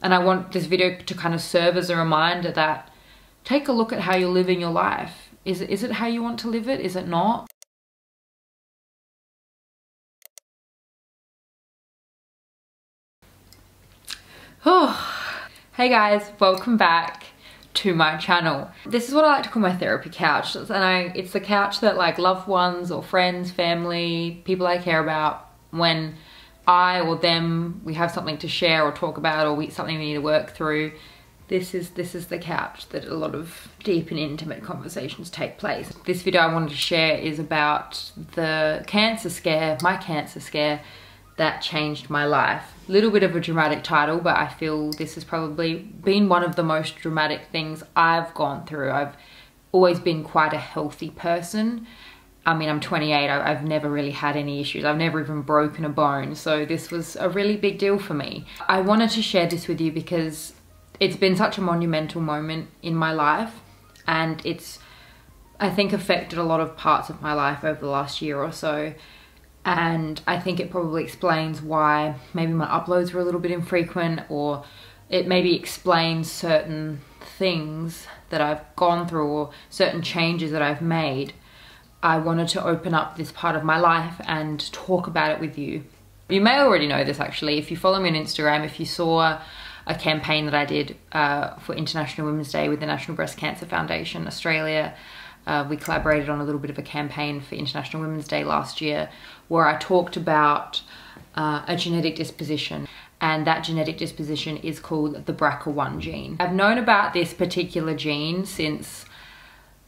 And I want this video to kind of serve as a reminder that take a look at how you're living your life. Is it how you want to live it? Is it not? Oh, hey guys, welcome back to my channel. This is what I like to call my therapy couch, and it's the couch that like loved ones or friends, family, people I care about, when I or them, we have something to share or talk about, or something we need to work through. This is the couch that a lot of deep and intimate conversations take place. This video I wanted to share is about the cancer scare, my cancer scare, that changed my life. Little bit of a dramatic title, but I feel this has probably been one of the most dramatic things I've gone through. I've always been quite a healthy person. I mean, I'm 28, I've never really had any issues. I've never even broken a bone, so this was a really big deal for me. I wanted to share this with you because it's been such a monumental moment in my life, and it's, I think, affected a lot of parts of my life over the last year or so. And I think it probably explains why maybe my uploads were a little bit infrequent, or it maybe explains certain things that I've gone through or certain changes that I've made. I wanted to open up this part of my life and talk about it with you. You may already know this actually. If you follow me on Instagram, if you saw a campaign that I did for International Women's Day with the National Breast Cancer Foundation Australia, we collaborated on a little bit of a campaign for International Women's Day last year, where I talked about a genetic disposition, and that genetic disposition is called the BRCA1 gene. I've known about this particular gene since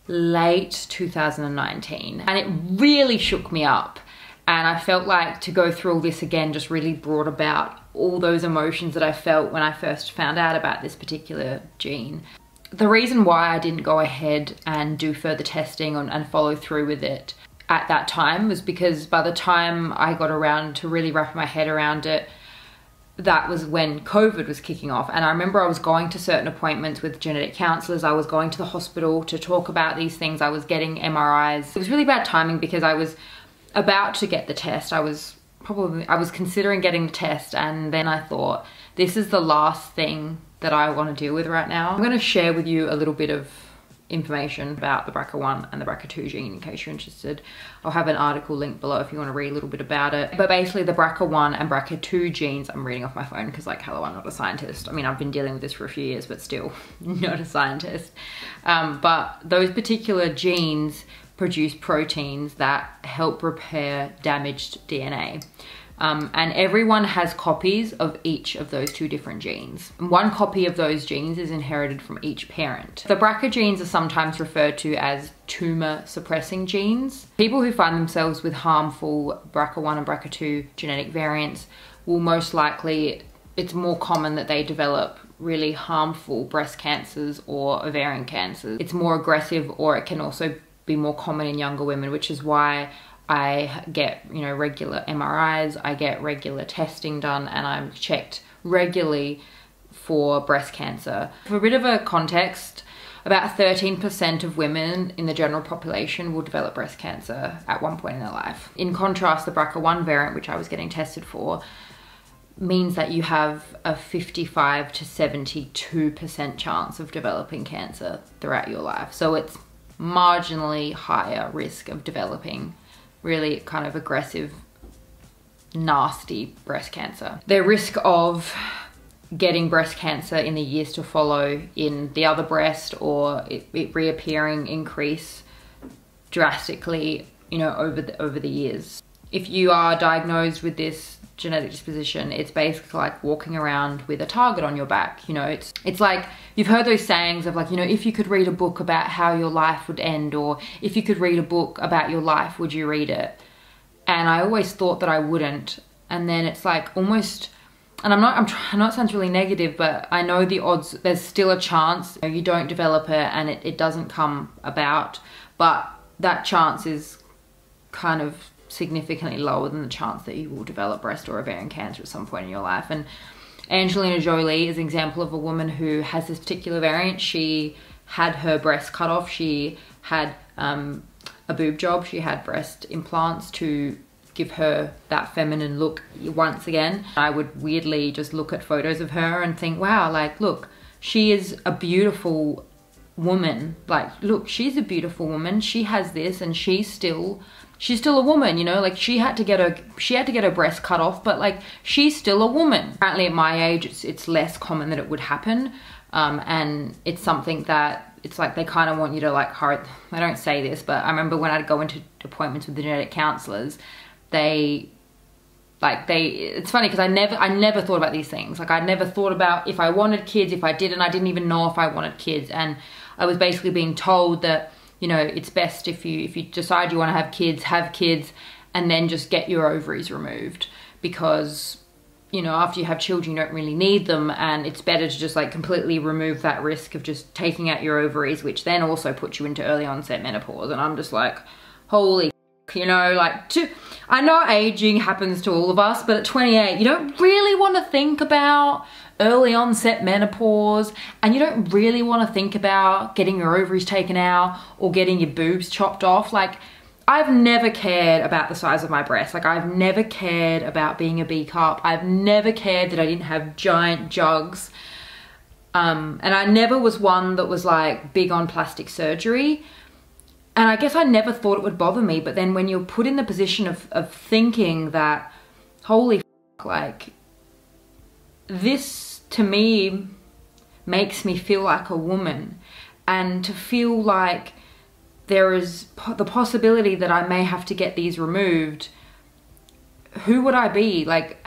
late 2019, and it really shook me up, and I felt like to go through all this again just really brought about all those emotions that I felt when I first found out about this particular gene. The reason why I didn't go ahead and do further testing and follow through with it at that time was because by the time I got around to really wrap my head around it, that was when COVID was kicking off. And I remember I was going to certain appointments with genetic counselors. I was going to the hospital to talk about these things. I was getting MRIs. It was really bad timing because I was about to get the test. I was considering getting the test, and then I thought, this is the last thing that I want to deal with right now. I'm going to share with you a little bit of information about the BRCA1 and the BRCA2 gene in case you're interested. I'll have an article linked below if you want to read a little bit about it. But basically the BRCA1 and BRCA2 genes, I'm reading off my phone because, like, hello, I'm not a scientist. I mean, I've been dealing with this for a few years, but still not a scientist. But those particular genes produce proteins that help repair damaged DNA. And everyone has copies of each of those two different genes. One copy of those genes is inherited from each parent. The BRCA genes are sometimes referred to as tumor suppressing genes. People who find themselves with harmful BRCA1 and BRCA2 genetic variants will most likely, it's more common that they develop really harmful breast cancers or ovarian cancers. It's more aggressive, or it can also be more common in younger women, which is why I get, you know, regular MRIs, I get regular testing done, and I'm checked regularly for breast cancer. For a bit of a context, about 13% of women in the general population will develop breast cancer at one point in their life. In contrast, the BRCA1 variant, which I was getting tested for, means that you have a 55 to 72% chance of developing cancer throughout your life. So it's marginally higher risk of developing really kind of aggressive, nasty breast cancer. Their risk of getting breast cancer in the years to follow in the other breast, or it reappearing, increase drastically, you know, over the years. If you are diagnosed with this genetic disposition, it's basically like walking around with a target on your back. You know, it's like, you've heard those sayings of like, you know, if you could read a book about how your life would end, or if you could read a book about your life, would you read it? And I always thought that I wouldn't. And then it's like almost, and I know it sounds really negative, but I know the odds, there's still a chance you don't develop it and it doesn't come about, but that chance is kind of significantly lower than the chance that you will develop breast or ovarian cancer at some point in your life. And Angelina Jolie is an example of a woman who has this particular variant. She had her breast cut off. She had a boob job. She had breast implants to give her that feminine look once again. I would weirdly just look at photos of her and think, wow, like, look, she is a beautiful woman. Like, look, she's a beautiful woman. She has this, and she's still a woman, you know, like she had to get her breast cut off, but like she's still a woman. Apparently at my age, it's less common that it would happen. And it's something that it's like they kind of want you to like hurry. I don't say this, but I remember when I'd go into appointments with the genetic counselors, it's funny because I never thought about these things. Like I never thought about if I wanted kids, if I didn't. I didn't even know if I wanted kids, and I was basically being told that, you know, it's best if you decide you want to have kids and then just get your ovaries removed, because, you know, after you have children, you don't really need them, and it's better to just like completely remove that risk of just taking out your ovaries, which then also puts you into early onset menopause. And I'm just like, holy, you know, like, I know aging happens to all of us, but at 28, you don't really want to think about early onset menopause, and you don't really want to think about getting your ovaries taken out or getting your boobs chopped off. Like, I've never cared about the size of my breasts. Like, I've never cared about being a B cup. I've never cared that I didn't have giant jugs. And I never was one that was like big on plastic surgery. And I guess I never thought it would bother me. But then when you're put in the position of thinking that, holy f, like, this to me makes me feel like a woman, and to feel like there is the possibility that I may have to get these removed, who would I be? Like,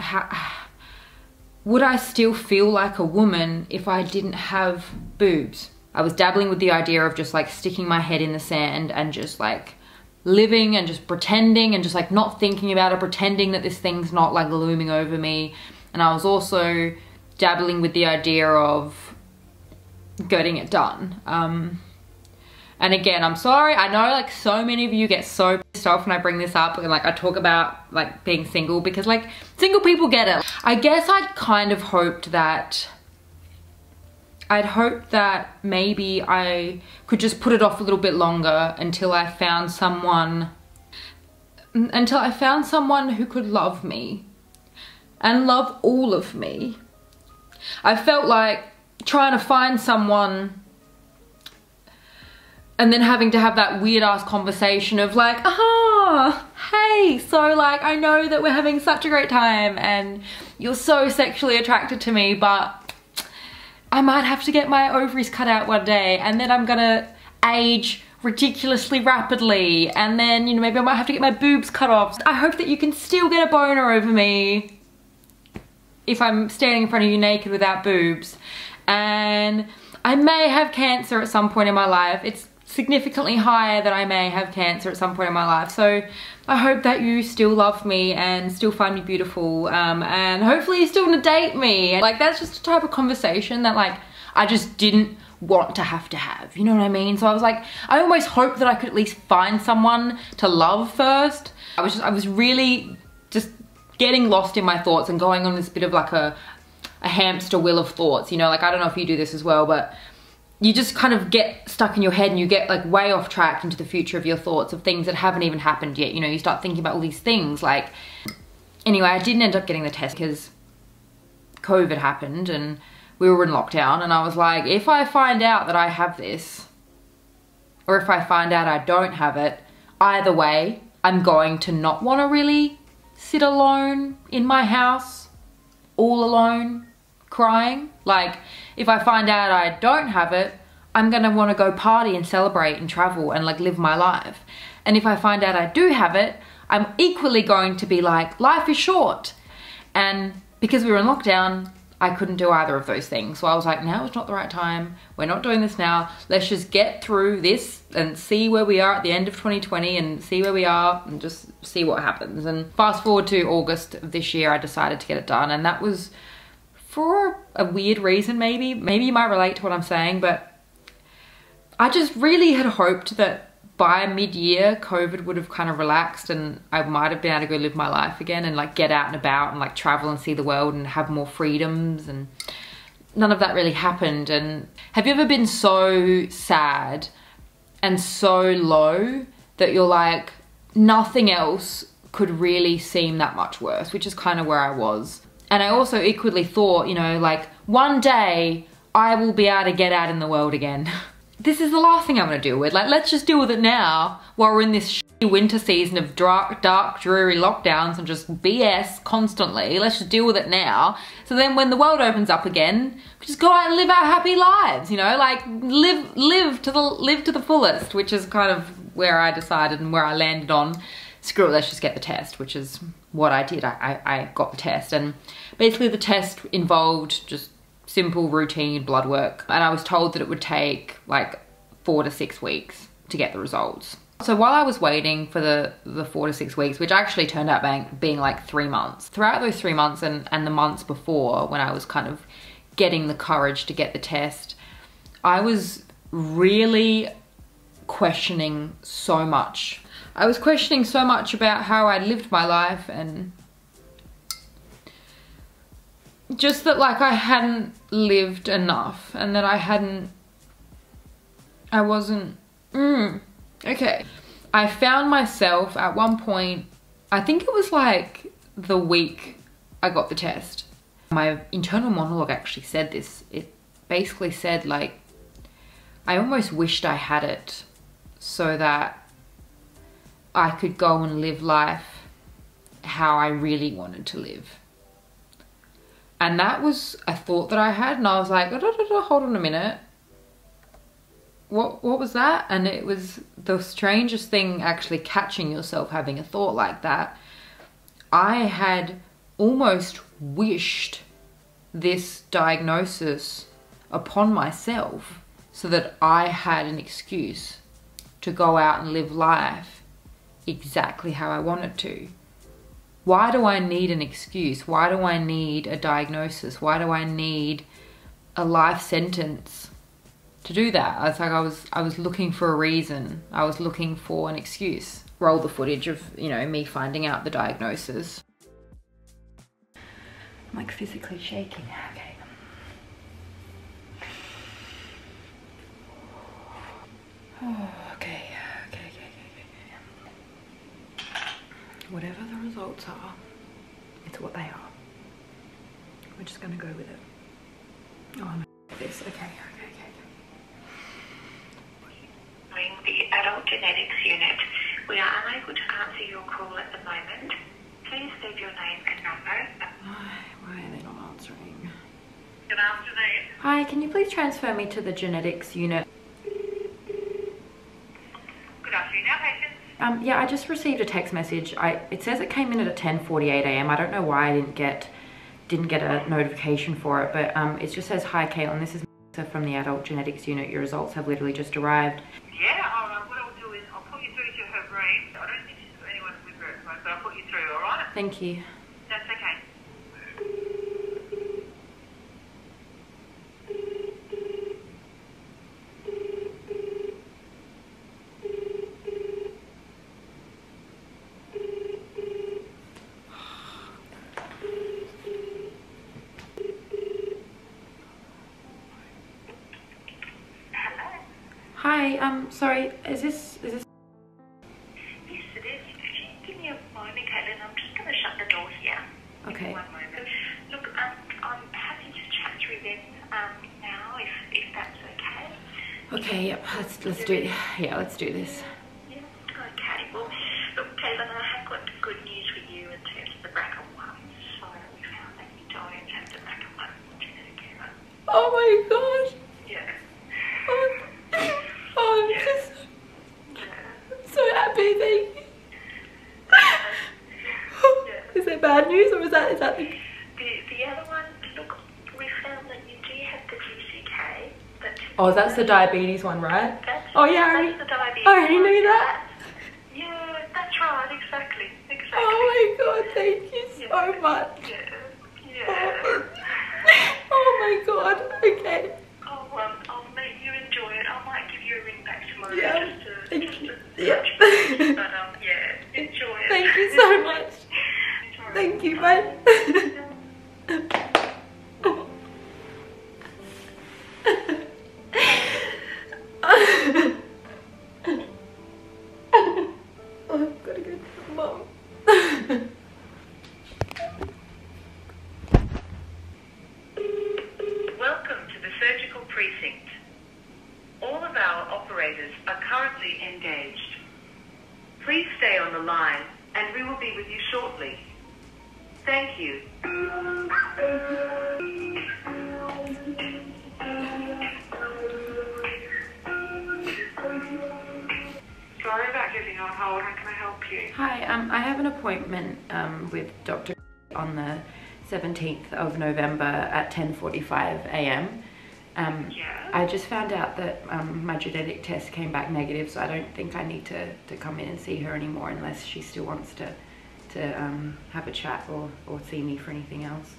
would I still feel like a woman if I didn't have boobs? I was dabbling with the idea of just like sticking my head in the sand and just like living and just pretending and just like not thinking about it, pretending that this thing's not like looming over me. And I was also dabbling with the idea of getting it done. And again, I'm sorry, I know like so many of you get so pissed off when I bring this up and like I talk about like being single, because like single people get it. I guess I'd kind of hoped that maybe I could just put it off a little bit longer until I found someone who could love me and love all of me. I felt like trying to find someone and then having to have that weird ass conversation of like, hey, so like I know that we're having such a great time and you're so sexually attracted to me, but I might have to get my ovaries cut out one day, and then I'm gonna age ridiculously rapidly, and then, you know, maybe I might have to get my boobs cut off. I hope that you can still get a boner over me if I'm standing in front of you naked without boobs. And I may have cancer at some point in my life. It's significantly higher that I may have cancer at some point in my life. So I hope that you still love me and still find me beautiful, and hopefully you still want to date me. Like, that's just a type of conversation that like I just didn't want to have, you know what I mean? So I was like, I almost hoped that I could at least find someone to love first. I was really just getting lost in my thoughts and going on this bit of like a hamster wheel of thoughts, you know, like I don't know if you do this as well, but you just kind of get stuck in your head and you get like way off track into the future of your thoughts of things that haven't even happened yet. You know, you start thinking about all these things. Like, anyway, I didn't end up getting the test because COVID happened and we were in lockdown, and I was like, if I find out that I have this, or if I find out I don't have it, either way, I'm going to not want to really sit alone in my house, all alone, crying. Like, if I find out I don't have it, I'm gonna want to go party and celebrate and travel and like live my life. And if I find out I do have it, I'm equally going to be like, life is short. And because we were in lockdown, I couldn't do either of those things. So I was like, now is not the right time. We're not doing this now. Let's just get through this and see where we are at the end of 2020 and see where we are and just see what happens. And fast forward to August of this year, I decided to get it done. And that was for a weird reason, maybe you might relate to what I'm saying, but I just really had hoped that by mid-year COVID would have kind of relaxed and I might have been able to go live my life again and like get out and about and like travel and see the world and have more freedoms, and none of that really happened. And have you ever been so sad and so low that you're like, nothing else could really seem that much worse, which is kind of where I was. And I also equally thought, you know, like, one day I will be able to get out in the world again. This is the last thing I'm gonna deal with. Like, let's just deal with it now while we're in this shitty winter season of dark, dreary lockdowns and just BS constantly. Let's just deal with it now. So then when the world opens up again, we just go out and live our happy lives, you know, like live to the fullest, which is kind of where I decided and where I landed on. Screw it, let's just get the test, which is what I did. I got the test, and basically the test involved just simple routine blood work, and I was told that it would take like 4 to 6 weeks to get the results. So while I was waiting for the 4 to 6 weeks, which actually turned out being like 3 months, throughout those 3 months and the months before, when I was kind of getting the courage to get the test, I was really questioning so much. I was questioning so much about how I lived my life, and just that like I hadn't lived enough, and that I wasn't, okay. I found myself at one point, I think it was like the week I got the test. My internal monologue actually said this. It basically said like, I almost wished I had it so that I could go and live life how I really wanted to live. And that was a thought that I had, and I was like, hold on a minute. What was that? And it was the strangest thing, actually catching yourself having a thought like that. I had almost wished this diagnosis upon myself so that I had an excuse to go out and live life exactly how I wanted to. Why do I need an excuse? Why do I need a diagnosis? Why do I need a life sentence to do that? It's like I was looking for a reason. I was looking for an excuse. Roll the footage of, you know, me finding out the diagnosis. I'm like physically shaking. Okay. Oh, okay. Whatever the results are, it's what they are. We're just gonna go with it. Oh, I'm this. Okay. The adult genetics unit. We are unable to answer your call at the moment. Please leave your name and number. Why are they not answering? Good afternoon. Hi, can you please transfer me to the genetics unit? Good afternoon, our patients. Yeah, I just received a text message. It says it came in at 10:48 a.m. I don't know why I didn't get a notification for it, but it just says, "Hi, Caitlin, this is Melissa from the adult genetics unit. Your results have literally just arrived." Yeah, what I'll do is I'll put you through to her brain. I don't think she's got anyone with her at the moment, but I'll put you through, alright? Thank you. That's okay. Hi, sorry, is this? Yes, it is. Give me a moment, Caitlin. I'm just going to shut the door here. Okay. One moment. Look, I'm happy to chat through this now, if that's okay. Okay, yep. Let's do. Yeah, let's do this. Yeah. Okay. Well, look, Caitlin, I have got good news for you in terms of the BRCA1. So we found that you don't have the BRCA1 genetic error. Oh my gosh. Yeah. I'm just so happy, thank you. Is that bad news, or is that the... The other one, look, we found that you do have the GCK. But Oh, that's the diabetes one, right? Oh yeah, that's the diabetes. I already knew that. Yeah, that's right, exactly. Oh my god, thank you so much. Yeah. Oh my god, okay. I'll make you enjoy it. I might give you a ring back tomorrow Yeah, just to yeah. But yeah, enjoy it. Thank you so much. Thank you, bye. Oh, I've got to go to Mum. Thank you. Sorry about getting on hold. How can I help you? Hi, I have an appointment with Dr. on the 17th of November at 10:45 a.m. Yeah. I just found out that my genetic test came back negative, so I don't think I need to come in and see her anymore unless she still wants to have a chat or see me for anything else.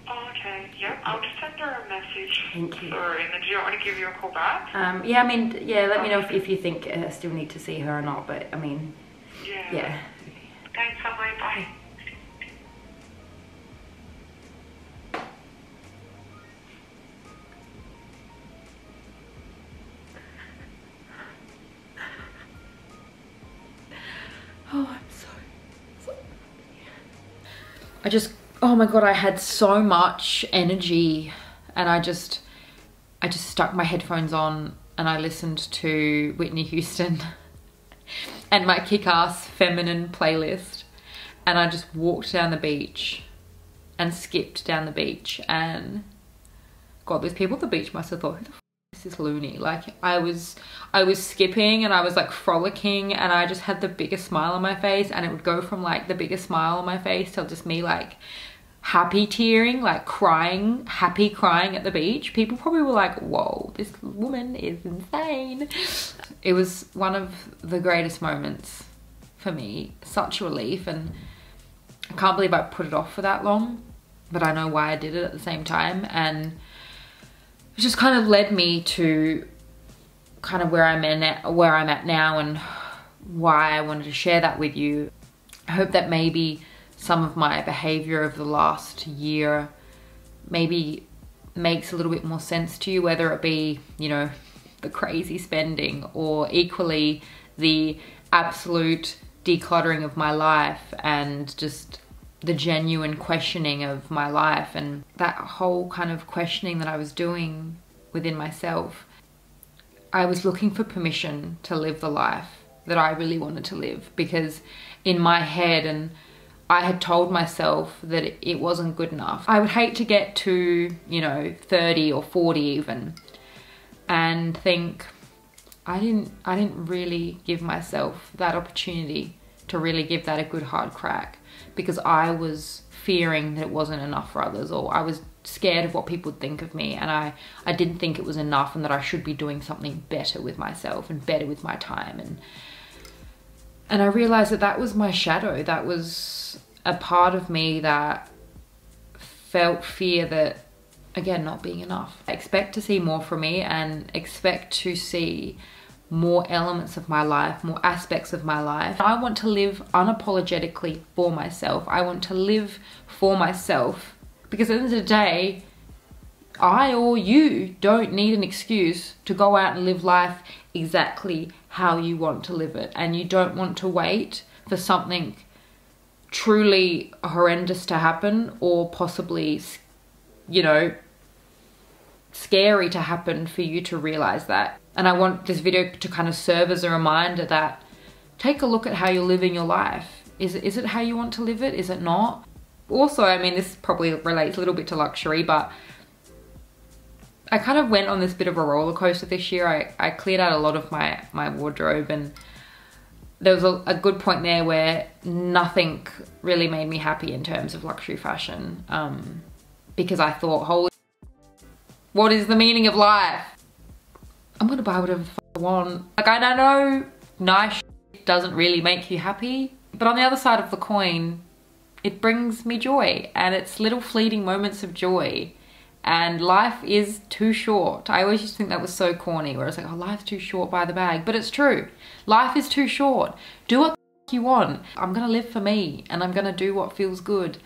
Oh, okay. Yep. I'll just send her a message. Thank you. Sorry, and then do you want me to give you a call back? Yeah, I mean, yeah, let me know if you think I still need to see her or not, but I mean, Yeah. yeah. Thanks, lovely. Bye. Oh, I'm so oh my God, I had so much energy, and I just stuck my headphones on and I listened to Whitney Houston and my kick-ass feminine playlist, and I just walked down the beach and skipped down the beach, and God, those people at the beach must have thought, who the f is this loony? Like, I was skipping and I was like frolicking, and I just had the biggest smile on my face, and it would go from like the biggest smile on my face till just me like happy tearing, like crying, happy crying at the beach. People probably were like, whoa, this woman is insane. It was one of the greatest moments for me, such relief, and I can't believe I put it off for that long, but I know why I did it at the same time, and it just kind of led me to kind of where I'm at now, and why I wanted to share that with you. I hope that maybe some of my behavior over the last year maybe makes a little bit more sense to you, whether it be, you know, the crazy spending, or equally the absolute decluttering of my life, and just the genuine questioning of my life, and that whole kind of questioning that I was doing within myself. I was looking for permission to live the life that I really wanted to live, because in my head, and I had told myself that it wasn't good enough. I would hate to get to, you know, 30 or 40 even, and think I didn't really give myself that opportunity to really give that a good hard crack, because I was fearing that it wasn't enough for others, or I was scared of what people would think of me, and I didn't think it was enough, and that I should be doing something better with myself and better with my time. And I realized that was my shadow. That was a part of me that felt fear that, again, not being enough. I expect to see more from me, and expect to see more elements of my life, more aspects of my life. I want to live unapologetically for myself. I want to live for myself, because at the end of the day, I or you don't need an excuse to go out and live life exactly how you want to live it. And you don't want to wait for something truly horrendous to happen, or possibly, you know, scary to happen for you to realize that. And I want this video to kind of serve as a reminder that take a look at how you're living your life. Is it how you want to live it? Is it not? Also, I mean, this probably relates a little bit to luxury, but I kind of went on this bit of a roller coaster this year. I cleared out a lot of my wardrobe, and there was a good point there where nothing really made me happy in terms of luxury fashion, because I thought, holy, what is the meaning of life? I'm gonna buy whatever the fuck I want. Like, I know nice shit doesn't really make you happy, but on the other side of the coin, it brings me joy, and it's little fleeting moments of joy. And life is too short. I always used to think that was so corny, where it's like, oh, life's too short, buy the bag. But it's true. Life is too short. Do what the fuck you want. I'm gonna live for me, and I'm gonna do what feels good,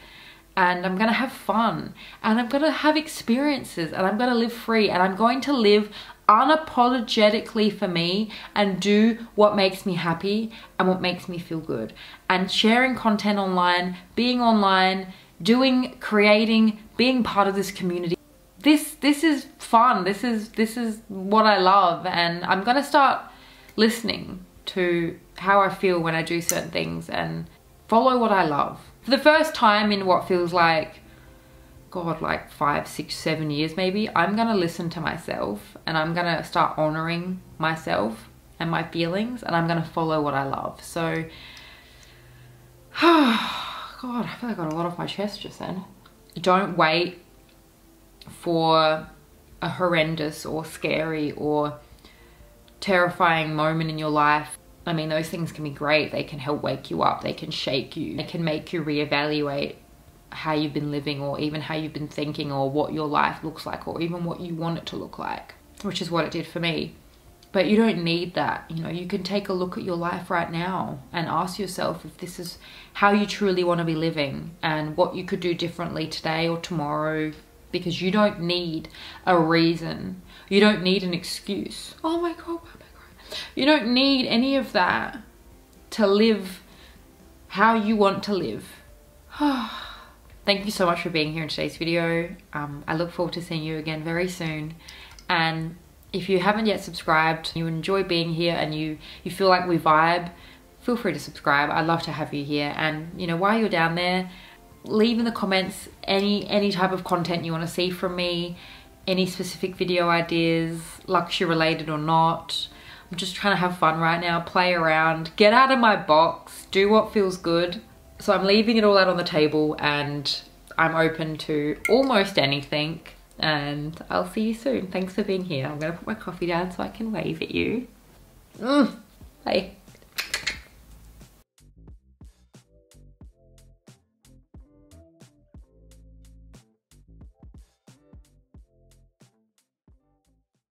and I'm gonna have fun, and I'm gonna have experiences, and I'm gonna live free, and I'm going to live unapologetically for me, and do what makes me happy and what makes me feel good. And sharing content online, being online, doing, creating, being part of this community. This is fun. This is what I love, and I'm gonna start listening to how I feel when I do certain things, and follow what I love. for the first time in what feels like, God, like 5, 6, 7 years maybe, I'm gonna listen to myself and I'm gonna start honoring myself and my feelings, and I'm gonna follow what I love. So, God, I feel like I got a lot off my chest just then. Don't wait for a horrendous or scary or terrifying moment in your life. I mean, those things can be great. They can help wake you up. They can shake you. They can make you reevaluate how you've been living, or even how you've been thinking, or what your life looks like, or even what you want it to look like, which is what it did for me. But you don't need that. You know, you can take a look at your life right now and ask yourself if this is how you truly want to be living, and what you could do differently today or tomorrow, because you don't need a reason. You don't need an excuse. Oh my God. You don't need any of that to live how you want to live. Thank you so much for being here in today's video. I look forward to seeing you again very soon. And if you haven't yet subscribed, you enjoy being here, and you feel like we vibe, feel free to subscribe. I'd love to have you here. And you know, while you're down there, leave in the comments any type of content you want to see from me, any specific video ideas, luxury related or not. I'm just trying to have fun right now, play around, get out of my box, do what feels good. So I'm leaving it all out on the table, and I'm open to almost anything, and I'll see you soon. Thanks for being here. I'm gonna put my coffee down so I can wave at you. Bye.